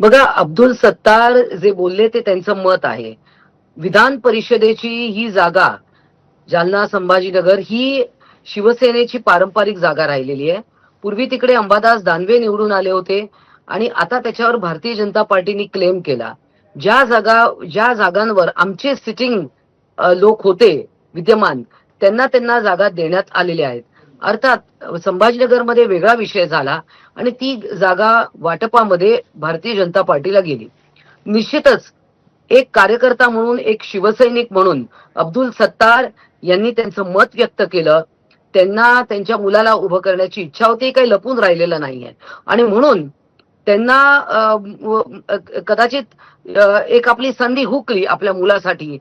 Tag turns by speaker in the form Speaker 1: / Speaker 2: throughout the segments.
Speaker 1: बघा, अब्दुल सत्तार जे बोलले ते त्यांचं मत आहे. विधान परिषदेची ही जागा, जालना संभाजीनगर ही शिवसेनेची पारंपरिक जागा राहिलेली आहे. पूर्वी तिकडे अंबादास दानवे निवडून आले होते आणि आता त्याच्यावर भारतीय जनता पार्टीने क्लेम केला. ज्या जागांवर आमचे सिटिंग लोक होते विद्यमान, त्यांना त्यांना जागा देण्यात आलेल्या आहेत. अर्थात संभाजीनगरमध्ये वेगळा विषय झाला आणि ती जागा वाटपामध्ये भारतीय जनता पार्टीला गेली. निश्चितच एक कार्यकर्ता म्हणून, एक शिवसैनिक म्हणून अब्दुल सत्तार यांनी त्यांचं मत व्यक्त केलं. त्यांना त्यांच्या मुलाला उभं करण्याची इच्छा होती, काही लपून राहिलेलं नाहीये. आणि म्हणून त्यांना कदाचित एक आपली संधी हुकली आपल्या मुलासाठी,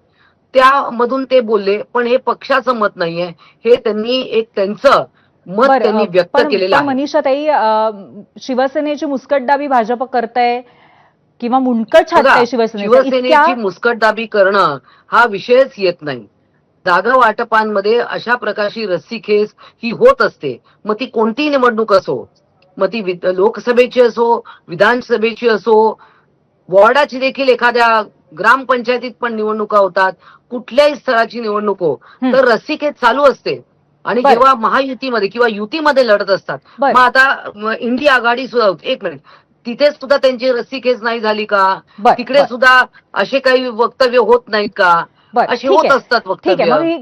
Speaker 1: त्यामधून ते बोलले. पण हे पक्षाचं मत नाहीये, हे त्यांनी एक त्यांचं मत त्यांनी व्यक्त केलेलं आहे.
Speaker 2: मनीषाताई, शिवसेनेची मुस्कटदाबी भाजप करताय किंवा मुंडकट छाटताय
Speaker 1: शिवसेनेची मुस्कटदाबी करणं हा विषयच येत नाही. जागा वाटपांमध्ये अशा प्रकारची रस्सीखेच ही होत असते. मग ती कोणतीही निवडणूक असो, मग ती लोकसभेची असो, विधानसभेची असो, वॉर्डाची देखील, एखाद्या ग्रामपंचायतीत पण निवडणुका होतात, कुठल्याही स्तराची निवडणूक हो, तर रस्सीखेच चालू असते. आणि जेव्हा महायुतीमध्ये किंवा युतीमध्ये लढत असतात, मग आता इंडिया आघाडी सुद्धा, एक मिनिट, तिथे सुद्धा त्यांची रस्सीखेच नाही झाली का? तिकडे सुद्धा असे काही वक्तव्य होत नाहीत का? असे होत असतात वक्तव्य.